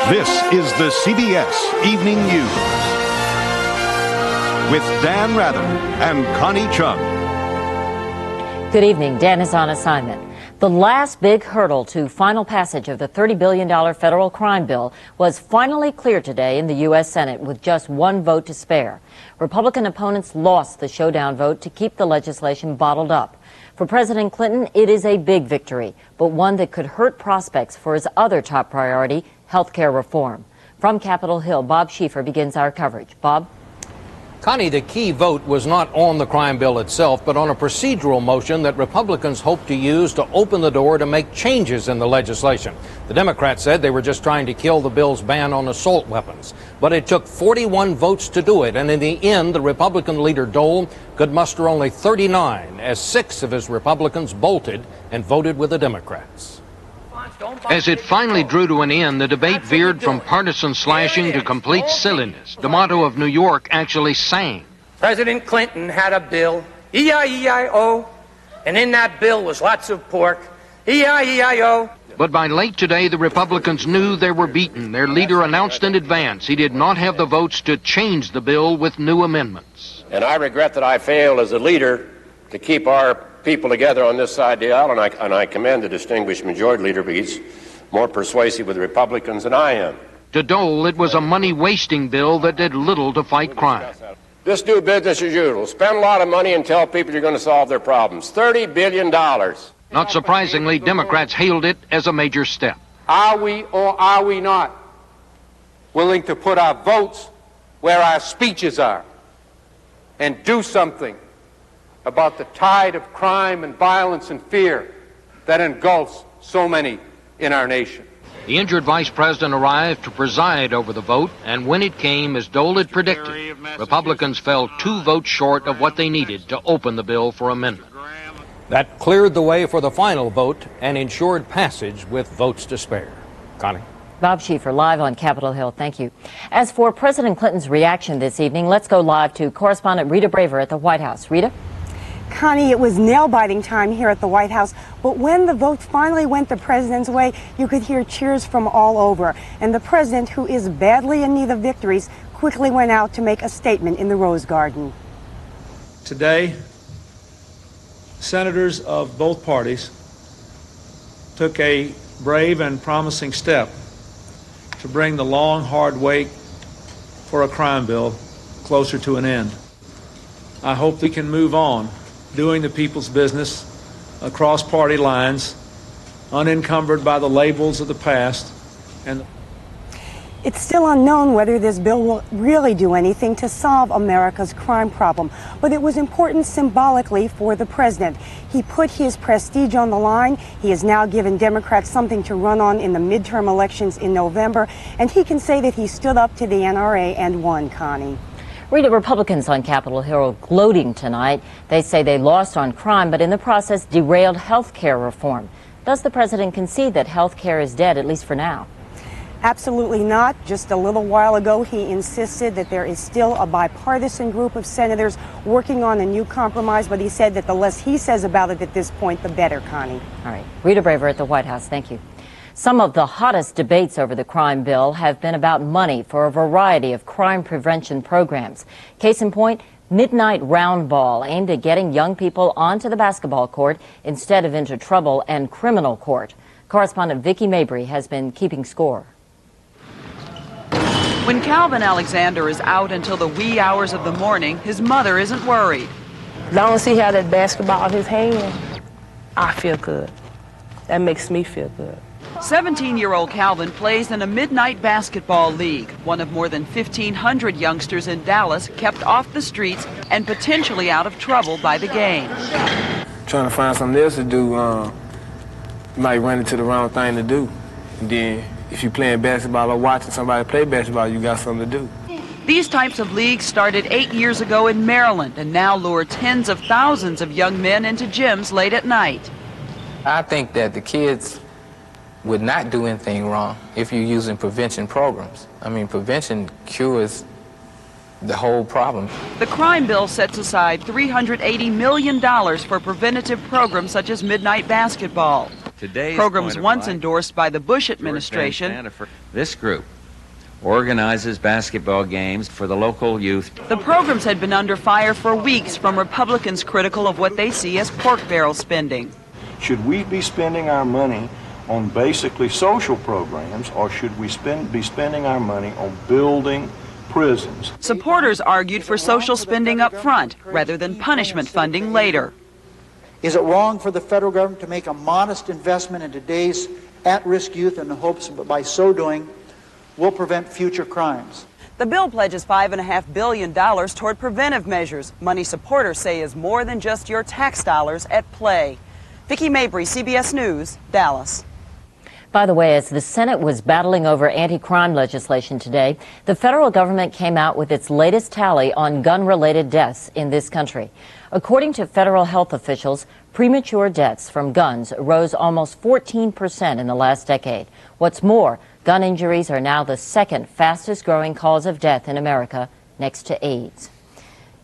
This is the CBS Evening News with Dan Rather and Connie Chung. Good evening. Dan is on assignment. The last big hurdle to final passage of the $30 billion federal crime bill was finally cleared today in the U.S. Senate with just one vote to spare. Republican opponents lost the showdown vote to keep the legislation bottled up. For President Clinton, it is a big victory, but one that could hurt prospects for his other top priority, health care reform. From Capitol Hill, Bob Schieffer begins our coverage. Bob? Connie, the key vote was not on the crime bill itself, but on a procedural motion that Republicans hoped to use to open the door to make changes in the legislation. The Democrats said they were just trying to kill the bill's ban on assault weapons. But it took 41 votes to do it, and in the end, the Republican leader Dole could muster only 39, as 6 of his Republicans bolted and voted with the Democrats. As it finally drew to an end, the debate veered from partisan slashing to complete silliness. The motto of New York actually sang. President Clinton had a bill, E-I-E-I-O, and in that bill was lots of pork, E-I-E-I-O. But by late today, the Republicans knew they were beaten. Their leader announced in advance he did not have the votes to change the bill with new amendments. And I regret that I failed as a leader to keep our people together on this side of the aisle, and I commend the distinguished majority leader, but he's more persuasive with the Republicans than I am. To Dole, it was a money-wasting bill that did little to fight crime. Just do business as usual. Spend a lot of money and tell people you're going to solve their problems. $30 billion. Not surprisingly, Democrats hailed it as a major step. Are we or are we not willing to put our votes where our speeches are and do something about the tide of crime and violence and fear that engulfs so many in our nation? The injured vice president arrived to preside over the vote, and when it came, as Dole had predicted, Republicans fell 2 votes short of what they needed to open the bill for amendment. That cleared the way for the final vote and ensured passage with votes to spare. Connie? Bob Schieffer, live on Capitol Hill. Thank you. As for President Clinton's reaction this evening, let's go live to correspondent Rita Braver at the White House. Rita? Connie, it was nail-biting time here at the White House, but when the vote finally went the president's way, you could hear cheers from all over. And the president, who is badly in need of victories, quickly went out to make a statement in the Rose Garden. Today, senators of both parties took a brave and promising step to bring the long, hard wait for a crime bill closer to an end. I hope we can move on, doing the people's business across party lines, unencumbered by the labels of the past. And it's still unknown whether this bill will really do anything to solve America's crime problem, but it was important symbolically for the president. He put his prestige on the line. He has now given Democrats something to run on in the midterm elections in November, and he can say that he stood up to the NRA and won, Connie. Rita, Republicans on Capitol Hill are gloating tonight. They say they lost on crime, but in the process derailed health care reform. Does the president concede that health care is dead, at least for now? Absolutely not. Just a little while ago, he insisted that there is still a bipartisan group of senators working on a new compromise, but he said that the less he says about it at this point, the better, Connie. All right. Rita Braver at the White House. Thank you. Some of the hottest debates over the crime bill have been about money for a variety of crime prevention programs. Case in point, Midnight Round Ball, aimed at getting young people onto the basketball court instead of into trouble and criminal court. Correspondent Vicki Mabry has been keeping score. When Calvin Alexander is out until the wee hours of the morning, his mother isn't worried. As long as he has that basketball in his hand, I feel good. That makes me feel good. 17-year-old Calvin plays in a midnight basketball league, one of more than 1,500 youngsters in Dallas kept off the streets and potentially out of trouble by the game. Trying to find something else to do, you might run into the wrong thing to do. And then if you're playing basketball or watching somebody play basketball, you got something to do. These types of leagues started 8 years ago in Maryland and now lure tens of thousands of young men into gyms late at night. I think that the kids would not do anything wrong if you're using prevention programs. I mean, prevention cures the whole problem. The crime bill sets aside $380 million for preventative programs such as midnight basketball. Programs once endorsed by the Bush administration. This group organizes basketball games for the local youth. The programs had been under fire for weeks from Republicans critical of what they see as pork barrel spending. Should we be spending our money on basically social programs, or should we be spending our money on building prisons? Supporters argued for social spending up front rather than punishment funding later. Is it wrong for the federal government to make a modest investment in today's at-risk youth in the hopes that by so doing will prevent future crimes? The bill pledges $5.5 billion toward preventive measures, money supporters say is more than just your tax dollars at play. Vicki Mabry, CBS News, Dallas. By the way, as the Senate was battling over anti-crime legislation today, the federal government came out with its latest tally on gun-related deaths in this country. According to federal health officials, premature deaths from guns rose almost 14% in the last decade. What's more, gun injuries are now the second fastest growing cause of death in America, next to AIDS.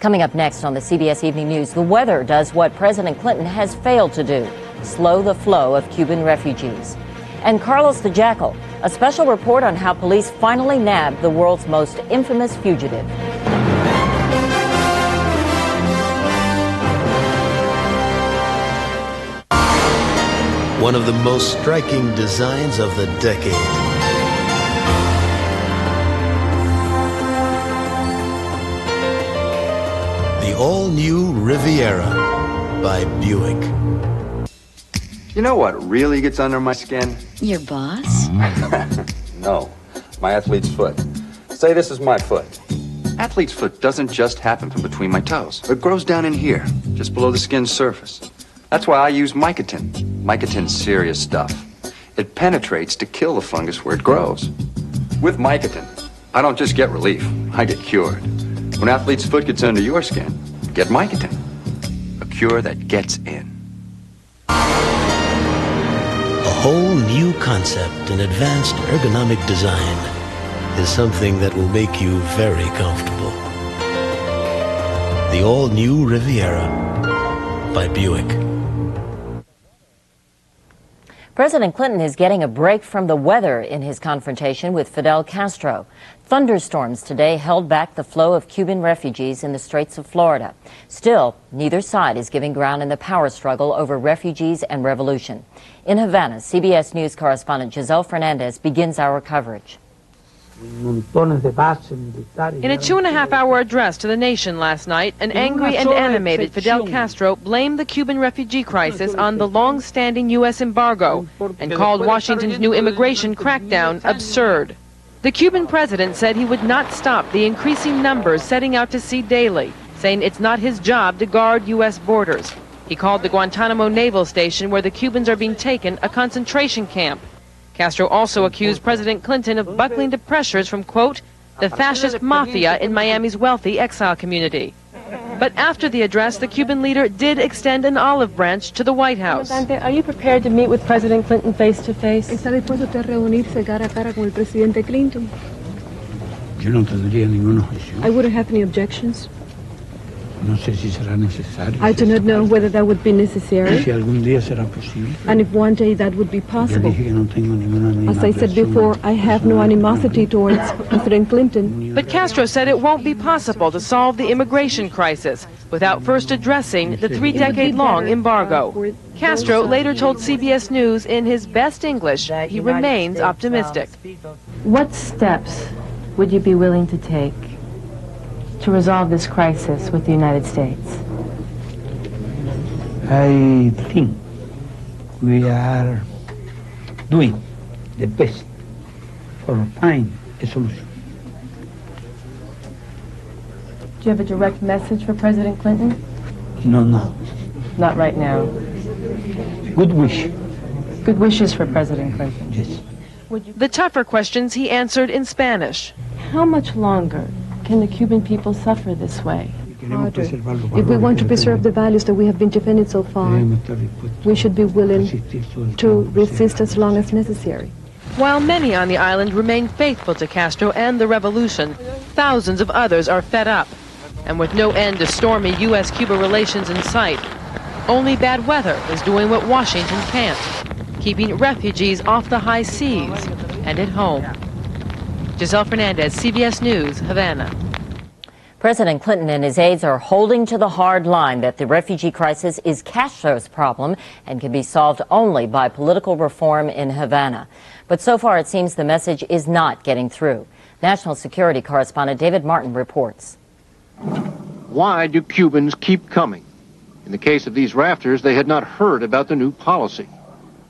Coming up next on the CBS Evening News, the weather does what President Clinton has failed to do, slow the flow of Cuban refugees. And Carlos the Jackal, a special report on how police finally nabbed the world's most infamous fugitive. One of the most striking designs of the decade. The all-new Riviera by Buick. You know what really gets under my skin? Your boss? No, my athlete's foot. Say this is my foot. Athlete's foot doesn't just happen from between my toes. It grows down in here, just below the skin's surface. That's why I use Mycotin. Mycotin's serious stuff. It penetrates to kill the fungus where it grows. With Mycotin, I don't just get relief, I get cured. When athlete's foot gets under your skin, get Mycotin. A cure that gets in. A whole new concept in advanced ergonomic design is something that will make you very comfortable. The all-new Riviera by Buick. President Clinton is getting a break from the weather in his confrontation with Fidel Castro. Thunderstorms today held back the flow of Cuban refugees in the Straits of Florida. Still, neither side is giving ground in the power struggle over refugees and revolution. In Havana, CBS News correspondent Giselle Fernandez begins our coverage. In a 2.5-hour address to the nation last night, an angry and animated Fidel Castro blamed the Cuban refugee crisis on the long-standing U.S. embargo and called Washington's new immigration crackdown absurd. The Cuban president said he would not stop the increasing numbers setting out to sea daily, saying it's not his job to guard U.S. borders. He called the Guantanamo naval station where the Cubans are being taken a concentration camp. Castro also accused President Clinton of buckling to pressures from, quote, the fascist mafia in Miami's wealthy exile community. But after the address, the Cuban leader did extend an olive branch to the White House. Are you prepared to meet with President Clinton face to face? ¿Está dispuesto usted a reunirse cara a cara con el presidente Clinton? Yo no tendría ninguna objeción. I wouldn't have any objections. No sé si será necesario. I do not know whether that would be necessary. Si algún día será posible. And if one day that would be Yo possible. dije que no tengo ninguna As I said before, I have no animosity towards President Clinton. But Castro said it won't be possible to solve the immigration crisis without first addressing the 3-decade-long embargo. Castro later told CBS News in his best English he remains optimistic. What steps would you be willing to take to resolve this crisis with the United States? I think we are doing the best for finding a solution. Do you have a direct message for President Clinton? No. Not right now. Good wish. Good wishes for President Clinton. Yes. The tougher questions he answered in Spanish. How much longer can the Cuban people suffer this way? Harder. If we want to preserve the values that we have been defending so far, we should be willing to resist as long as necessary. While many on the island remain faithful to Castro and the revolution, thousands of others are fed up. And with no end to stormy U.S.-Cuba relations in sight, only bad weather is doing what Washington can't, keeping refugees off the high seas and at home. Giselle Fernandez, CBS News, Havana. President Clinton and his aides are holding to the hard line that the refugee crisis is Castro's problem and can be solved only by political reform in Havana. But so far it seems the message is not getting through. National security correspondent David Martin reports. Why do Cubans keep coming? In the case of these rafters, they had not heard about the new policy.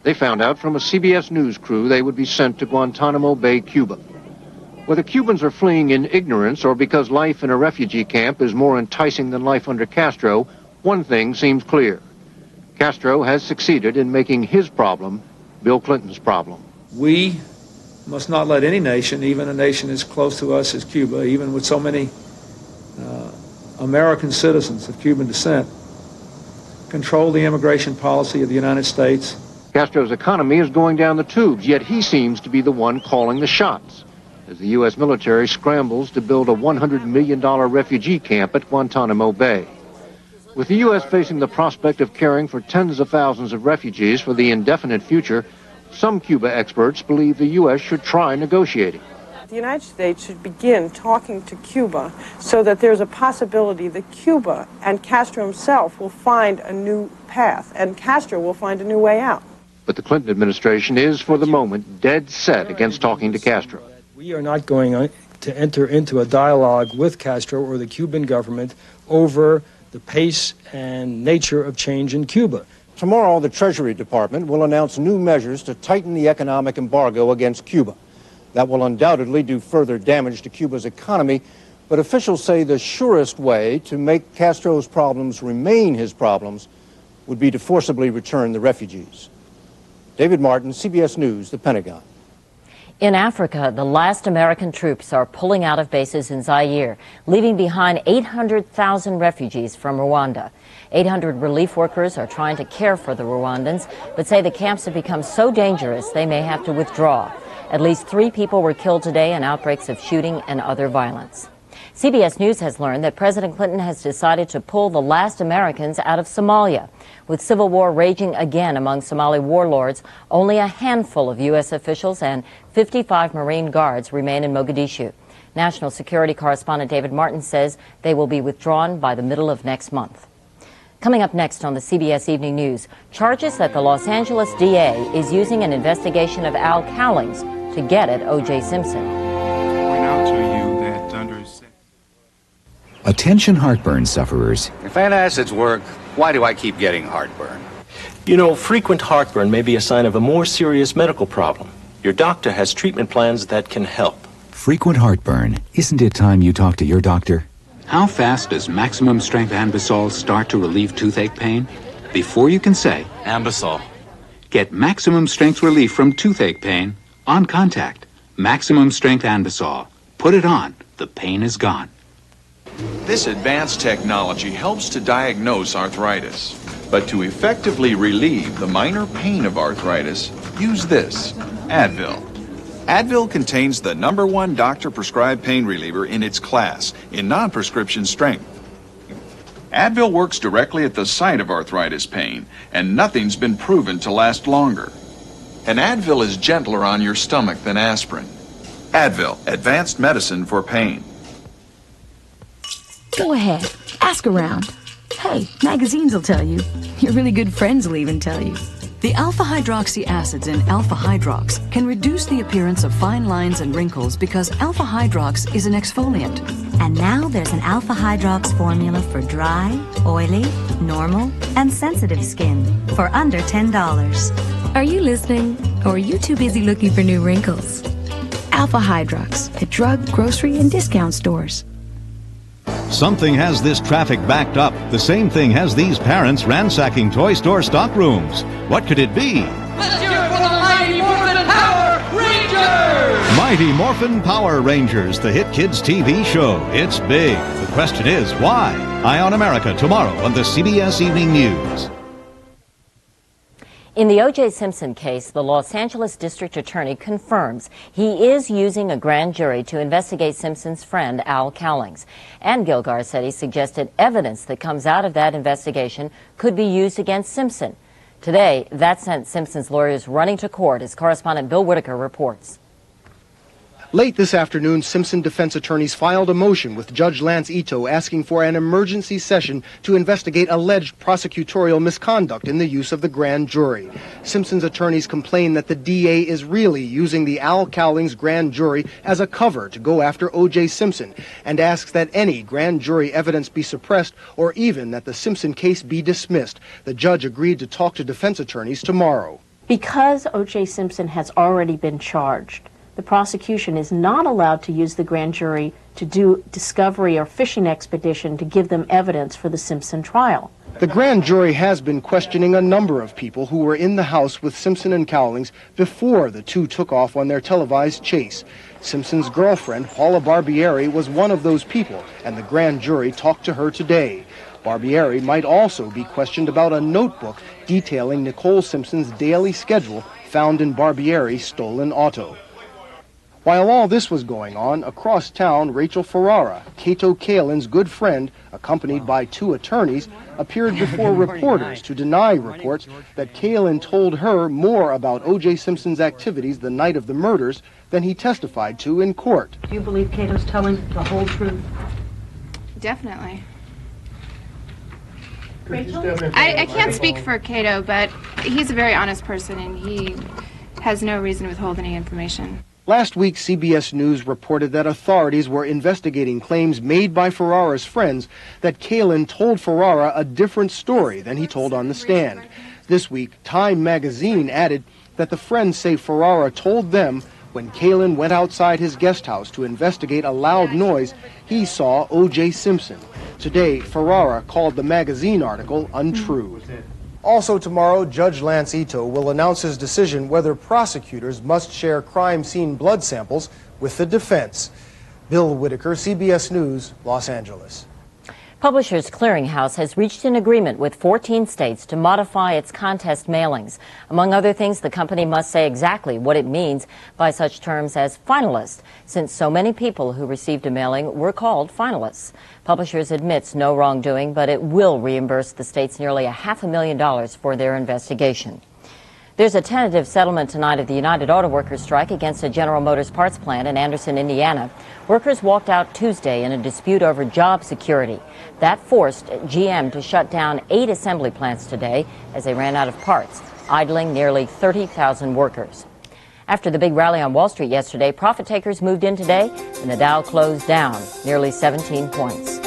They found out from a CBS News crew they would be sent to Guantanamo Bay, Cuba. Whether Cubans are fleeing in ignorance or because life in a refugee camp is more enticing than life under Castro, one thing seems clear. Castro has succeeded in making his problem Bill Clinton's problem. We must not let any nation, even a nation as close to us as Cuba, even with so many American citizens of Cuban descent, control the immigration policy of the United States. Castro's economy is going down the tubes, yet he seems to be the one calling the shots, as the U.S. military scrambles to build a $100 million refugee camp at Guantanamo Bay. With the U.S. facing the prospect of caring for tens of thousands of refugees for the indefinite future, some Cuba experts believe the U.S. should try negotiating. The United States should begin talking to Cuba so that there's a possibility that Cuba and Castro himself will find a new path, and Castro will find a new way out. But the Clinton administration is, for the moment, dead set against talking to Castro. We are not going to enter into a dialogue with Castro or the Cuban government over the pace and nature of change in Cuba. Tomorrow, the Treasury Department will announce new measures to tighten the economic embargo against Cuba. That will undoubtedly do further damage to Cuba's economy, but officials say the surest way to make Castro's problems remain his problems would be to forcibly return the refugees. David Martin, CBS News, the Pentagon. In Africa, the last American troops are pulling out of bases in Zaire, leaving behind 800,000 refugees from Rwanda. 800 relief workers are trying to care for the Rwandans, but say the camps have become so dangerous they may have to withdraw. At least 3 people were killed today in outbreaks of shooting and other violence. CBS News has learned that President Clinton has decided to pull the last Americans out of Somalia. With civil war raging again among Somali warlords, only a handful of U.S. officials and 55 Marine Guards remain in Mogadishu. National security correspondent David Martin says they will be withdrawn by the middle of next month. Coming up next on the CBS Evening News, charges that the Los Angeles DA is using an investigation of Al Cowlings to get at O.J. Simpson. Attention heartburn sufferers. If antacids work, why do I keep getting heartburn? You know, frequent heartburn may be a sign of a more serious medical problem. Your doctor has treatment plans that can help. Frequent heartburn. Isn't it time you talk to your doctor? How fast does maximum strength Anbesol start to relieve toothache pain? Before you can say Anbesol. Get maximum strength relief from toothache pain on contact. Maximum strength Anbesol. Put it on. The pain is gone. This advanced technology helps to diagnose arthritis. But to effectively relieve the minor pain of arthritis, use this, Advil. Advil contains the #1 doctor-prescribed pain reliever in its class, in non-prescription strength. Advil works directly at the site of arthritis pain, and nothing's been proven to last longer. And Advil is gentler on your stomach than aspirin. Advil, advanced medicine for pain. Go ahead, ask around. Hey, magazines will tell you. Your really good friends will even tell you. The alpha-hydroxy acids in Alpha-Hydrox can reduce the appearance of fine lines and wrinkles because Alpha-Hydrox is an exfoliant. And now there's an Alpha-Hydrox formula for dry, oily, normal, and sensitive skin for under $10. Are you listening, or are you too busy looking for new wrinkles? Alpha-Hydrox at drug, grocery, and discount stores. Something has this traffic backed up. The same thing has these parents ransacking toy store stockrooms. What could it be? Let's hear it for the Mighty Morphin Power Rangers! Mighty Morphin Power Rangers, the hit kids TV show. It's big. The question is, why? Eye on America tomorrow on the CBS Evening News. In the O.J. Simpson case, the Los Angeles District Attorney confirms he is using a grand jury to investigate Simpson's friend, Al Cowlings. And Gilgar said he suggested evidence that comes out of that investigation could be used against Simpson. Today, that sent Simpson's lawyers running to court, as correspondent Bill Whitaker reports. Late this afternoon, Simpson defense attorneys filed a motion with Judge Lance Ito asking for an emergency session to investigate alleged prosecutorial misconduct in the use of the grand jury. Simpson's attorneys complain that the DA is really using the Al Cowlings grand jury as a cover to go after O.J. Simpson and asks that any grand jury evidence be suppressed or even that the Simpson case be dismissed. The judge agreed to talk to defense attorneys tomorrow. Because O.J. Simpson has already been charged, the prosecution is not allowed to use the grand jury to do discovery or fishing expedition to give them evidence for the Simpson trial. The grand jury has been questioning a number of people who were in the house with Simpson and Cowlings before the two took off on their televised chase. Simpson's girlfriend, Paula Barbieri, was one of those people, and the grand jury talked to her today. Barbieri might also be questioned about a notebook detailing Nicole Simpson's daily schedule found in Barbieri's stolen auto. While all this was going on, across town, Rachel Ferrara, Cato Kalin's good friend, accompanied by two attorneys, appeared before reporters to deny reports that Kalin told her more about O.J. Simpson's activities the night of the murders than he testified to in court. Do you believe Cato's telling the whole truth? Definitely. Rachel? I can't speak for Cato, but he's a very honest person and he has no reason to withhold any information. Last week, CBS News reported that authorities were investigating claims made by Ferrara's friends that Kalin told Ferrara a different story than he told on the stand. This week, Time magazine added that the friends say Ferrara told them when Kalin went outside his guest house to investigate a loud noise, he saw O.J. Simpson. Today, Ferrara called the magazine article untrue. Also tomorrow, Judge Lance Ito will announce his decision whether prosecutors must share crime scene blood samples with the defense. Bill Whitaker, CBS News, Los Angeles. Publishers Clearinghouse has reached an agreement with 14 states to modify its contest mailings. Among other things, the company must say exactly what it means by such terms as finalist, since so many people who received a mailing were called finalists. Publishers admits no wrongdoing, but it will reimburse the states nearly $500,000 for their investigation. There's a tentative settlement tonight of the United Auto Workers strike against a General Motors parts plant in Anderson, Indiana. Workers walked out Tuesday in a dispute over job security. That forced GM to shut down 8 assembly plants today as they ran out of parts, idling nearly 30,000 workers. After the big rally on Wall Street yesterday, profit takers moved in today, and the Dow closed down nearly 17 points.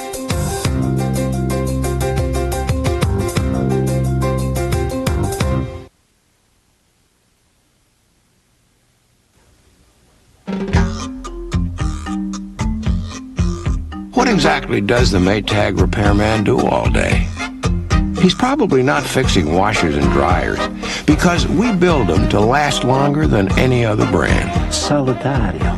What exactly does the Maytag repairman do all day? He's probably not fixing washers and dryers, because we build them to last longer than any other brand. Solidario.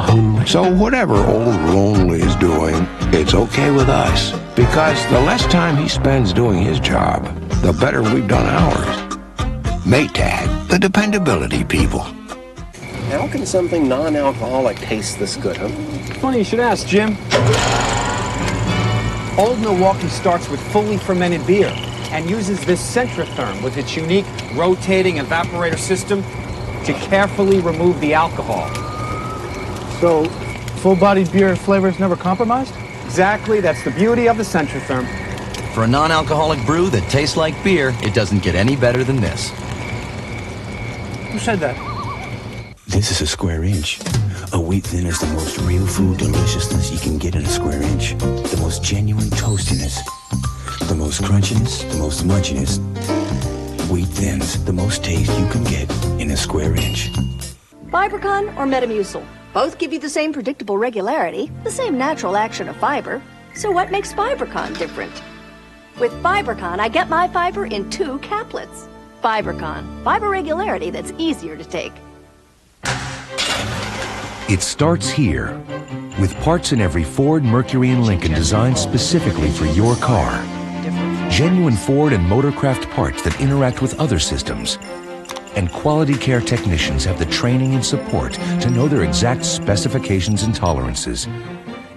Lonely. So whatever old Lonely is doing, it's okay with us, because the less time he spends doing his job, the better we've done ours. Maytag, the dependability people. How can something non-alcoholic taste this good, huh? Funny you should ask, Jim. Old Milwaukee starts with fully fermented beer and uses this Centrotherm with its unique rotating evaporator system to carefully remove the alcohol. So, full-bodied beer flavor is never compromised? Exactly, that's the beauty of the Centrotherm. For a non-alcoholic brew that tastes like beer, it doesn't get any better than this. Who said that? This is a square inch. A wheat thin is the most real food deliciousness you can get in a square inch. The most genuine toastiness. The most crunchiness, the most munchiness. Wheat thins, the most taste you can get in a square inch. Fibercon or Metamucil? Both give you the same predictable regularity, the same natural action of fiber. So what makes Fibercon different? With Fibercon, I get my fiber in 2 caplets. Fibercon, fiber regularity that's easier to take. It starts here, with parts in every Ford, Mercury, and Lincoln designed specifically for your car. Genuine Ford and Motorcraft parts that interact with other systems. And quality care technicians have the training and support to know their exact specifications and tolerances.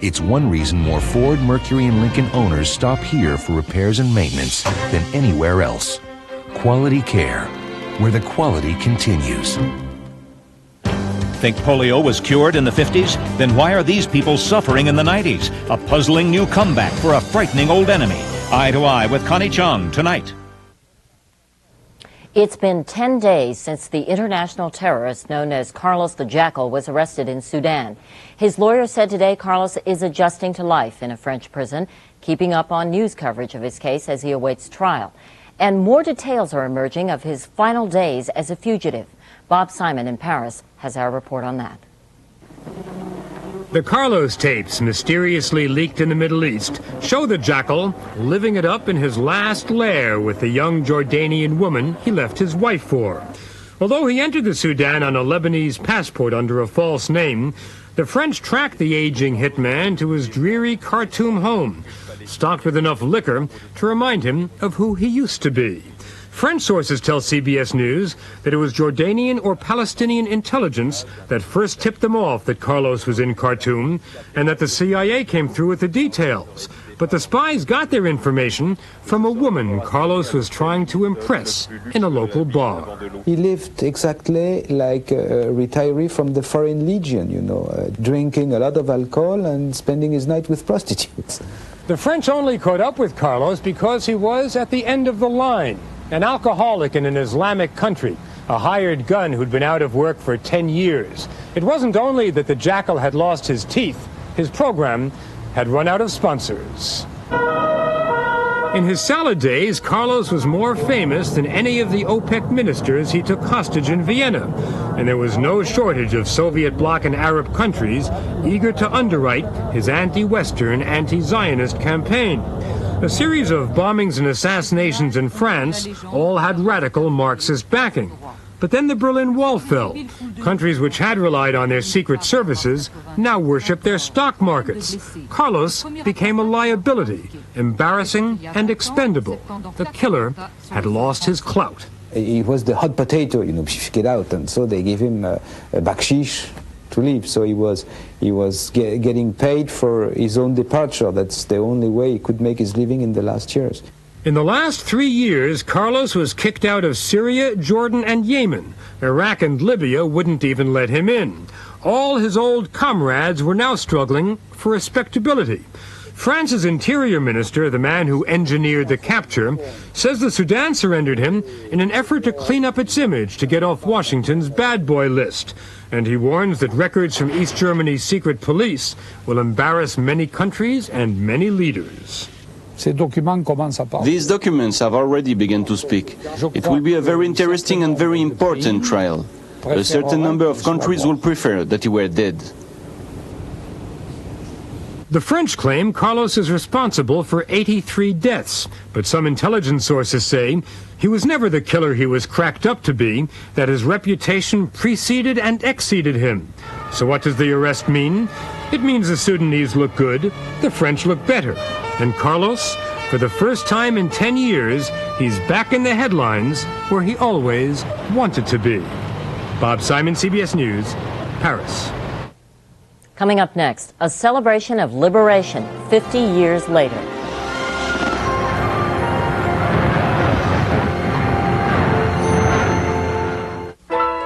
It's one reason more Ford, Mercury, and Lincoln owners stop here for repairs and maintenance than anywhere else. Quality care, where the quality continues. Think polio was cured in the 50s? Then why are these people suffering in the 90s? A puzzling new comeback for a frightening old enemy. Eye to Eye with Connie Chung tonight. It's been 10 days since the international terrorist known as Carlos the Jackal was arrested in Sudan. His lawyer said today Carlos is adjusting to life in a French prison, keeping up on news coverage of his case as he awaits trial. And more details are emerging of his final days as a fugitive. Bob Simon in Paris has our report on that. The Carlos tapes, mysteriously leaked in the Middle East, show the Jackal living it up in his last lair with the young Jordanian woman he left his wife for. Although he entered the Sudan on a Lebanese passport under a false name, the French tracked the aging hitman to his dreary Khartoum home, stocked with enough liquor to remind him of who he used to be. French sources tell CBS News that it was Jordanian or Palestinian intelligence that first tipped them off that Carlos was in Khartoum and that the CIA came through with the details. But the spies got their information from a woman Carlos was trying to impress in a local bar. He lived exactly like a retiree from the Foreign Legion, drinking a lot of alcohol and spending his night with prostitutes. The French only caught up with Carlos because he was at the end of the line. An alcoholic in an Islamic country, a hired gun who'd been out of work for 10 years. It wasn't only that the Jackal had lost his teeth, his program had run out of sponsors. In his salad days, Carlos was more famous than any of the OPEC ministers he took hostage in Vienna, and there was no shortage of Soviet bloc and Arab countries eager to underwrite his anti-Western, anti-Zionist campaign. A series of bombings and assassinations in France all had radical Marxist backing. But then the Berlin Wall fell. Countries which had relied on their secret services now worship their stock markets. Carlos became a liability, embarrassing and expendable. The killer had lost his clout. He was the hot potato, get out, and so they gave him a bakshish to leave. So he was getting paid for his own departure. That's the only way he could make his living in the last years. In the last 3 years, Carlos was kicked out of Syria, Jordan, and Yemen. Iraq and Libya wouldn't even let him in. All his old comrades were now struggling for respectability. France's interior minister, the man who engineered the capture, says the Sudan surrendered him in an effort to clean up its image to get off Washington's bad boy list. And he warns that records from East Germany's secret police will embarrass many countries and many leaders. These documents have already begun to speak. It will be a very interesting and very important trial. A certain number of countries will prefer that he were dead. The French claim Carlos is responsible for 83 deaths, but some intelligence sources say he was never the killer he was cracked up to be, that his reputation preceded and exceeded him. So what does the arrest mean? It means the Sudanese look good, the French look better. And Carlos, for the first time in 10 years, he's back in the headlines where he always wanted to be. Bob Simon, CBS News, Paris. Coming up next, a celebration of liberation 50 years later.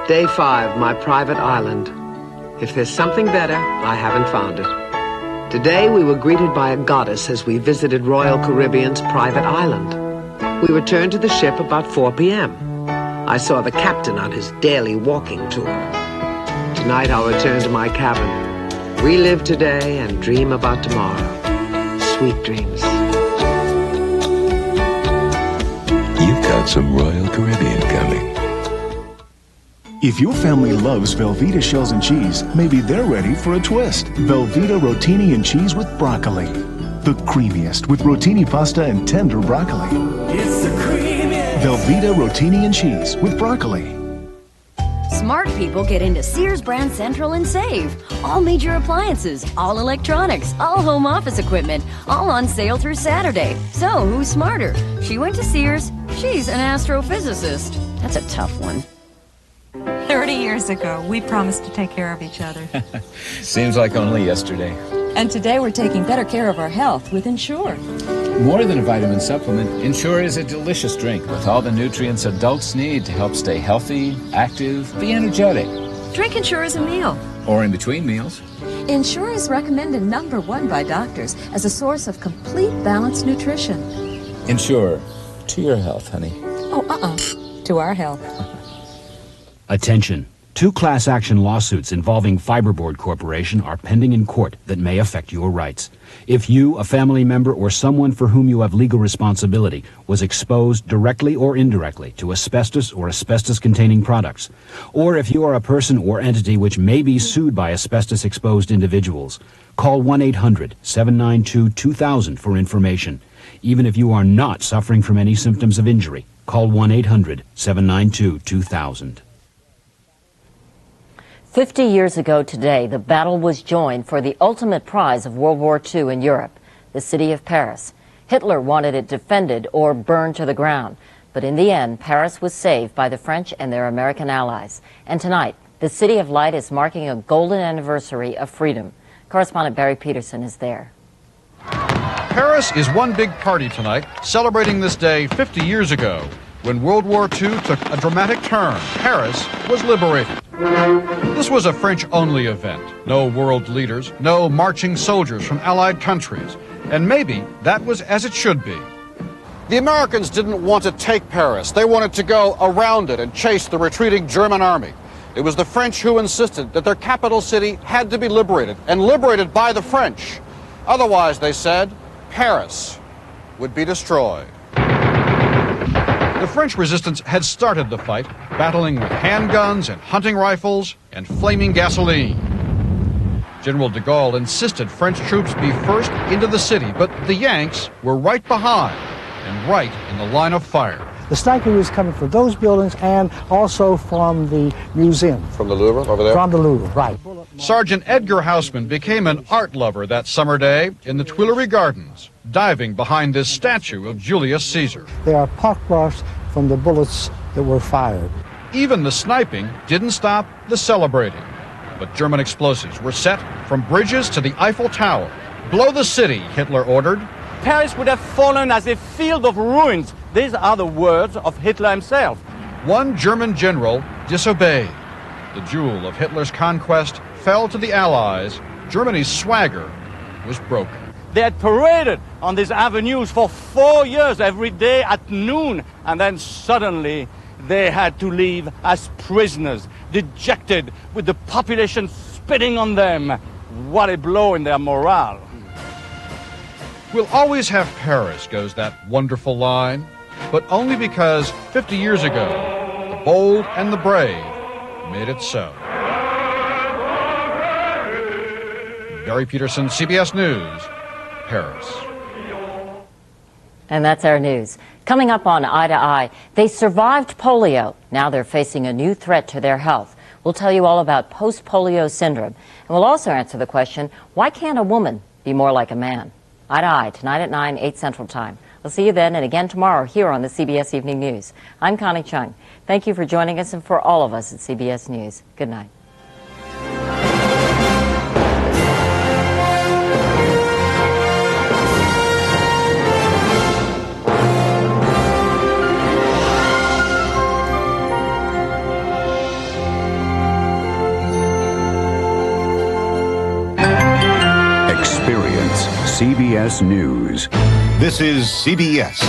Day 5, my private island. If there's something better, I haven't found it. Today we were greeted by a goddess as we visited Royal Caribbean's private island. We returned to the ship about 4 p.m. I saw the captain on his daily walking tour. Tonight I'll return to my cabin. Relive today and dream about tomorrow. Sweet dreams. You've got some Royal Caribbean coming. If your family loves Velveeta shells and cheese, maybe they're ready for a twist. Velveeta rotini and cheese with broccoli. The creamiest with rotini pasta and tender broccoli. It's the creamiest. Velveeta rotini and cheese with broccoli. Smart people get into Sears Brand Central and save. All major appliances, all electronics, all home office equipment, all on sale through Saturday. So who's smarter? She went to Sears. She's an astrophysicist. That's a tough one. 30 years ago, we promised to take care of each other. Seems like only yesterday. And today we're taking better care of our health with Ensure. More than a vitamin supplement, Ensure is a delicious drink with all the nutrients adults need to help stay healthy, active, be energetic. Drink Ensure as a meal. Or in between meals. Ensure is recommended #1 by doctors as a source of complete balanced nutrition. Ensure. To your health, honey. Oh, to our health. Attention. 2 class action lawsuits involving Fiberboard Corporation are pending in court that may affect your rights. If you, a family member, or someone for whom you have legal responsibility was exposed directly or indirectly to asbestos or asbestos-containing products, or if you are a person or entity which may be sued by asbestos-exposed individuals, call 1-800-792-2000 for information. Even if you are not suffering from any symptoms of injury, call 1-800-792-2000. 50 years ago today, the battle was joined for the ultimate prize of World War II in Europe, the city of Paris. Hitler wanted it defended or burned to the ground, but in the end, Paris was saved by the French and their American allies. And tonight, the City of Light is marking a golden anniversary of freedom. Correspondent Barry Peterson is there. Paris is one big party tonight, celebrating this day 50 years ago, when World War II took a dramatic turn. Paris was liberated. This was a French-only event. No world leaders, no marching soldiers from Allied countries. And maybe that was as it should be. The Americans didn't want to take Paris. They wanted to go around it and chase the retreating German army. It was the French who insisted that their capital city had to be liberated, and liberated by the French. Otherwise, they said, Paris would be destroyed. The French resistance had started the fight, battling with handguns and hunting rifles and flaming gasoline. General de Gaulle insisted French troops be first into the city, but the Yanks were right behind and right in the line of fire. The sniping was coming from those buildings and also from the museum. From the Louvre over there? From the Louvre, right. Sergeant Edgar Haussmann became an art lover that summer day in the Tuileries Gardens, diving behind this statue of Julius Caesar. There are pock marks from the bullets that were fired. Even the sniping didn't stop the celebrating. But German explosives were set from bridges to the Eiffel Tower. Blow the city, Hitler ordered. Paris would have fallen as a field of ruins. These are the words of Hitler himself. One German general disobeyed. The jewel of Hitler's conquest fell to the Allies. Germany's swagger was broken. They had paraded on these avenues for 4 years every day at noon, and then suddenly they had to leave as prisoners, dejected, with the population spitting on them. What a blow in their morale. We'll always have Paris, goes that wonderful line, but only because 50 years ago, the bold and the brave made it so. Barry Peterson, CBS News, Paris. And that's our news. Coming up on Eye to Eye, they survived polio. Now they're facing a new threat to their health. We'll tell you all about post-polio syndrome. And we'll also answer the question, why can't a woman be more like a man? Eye to Eye, tonight at 9, 8 Central Time. We'll see you then and again tomorrow here on the CBS Evening News. I'm Connie Chung. Thank you for joining us and for all of us at CBS News. Good night. Experience CBS News. This is CBS.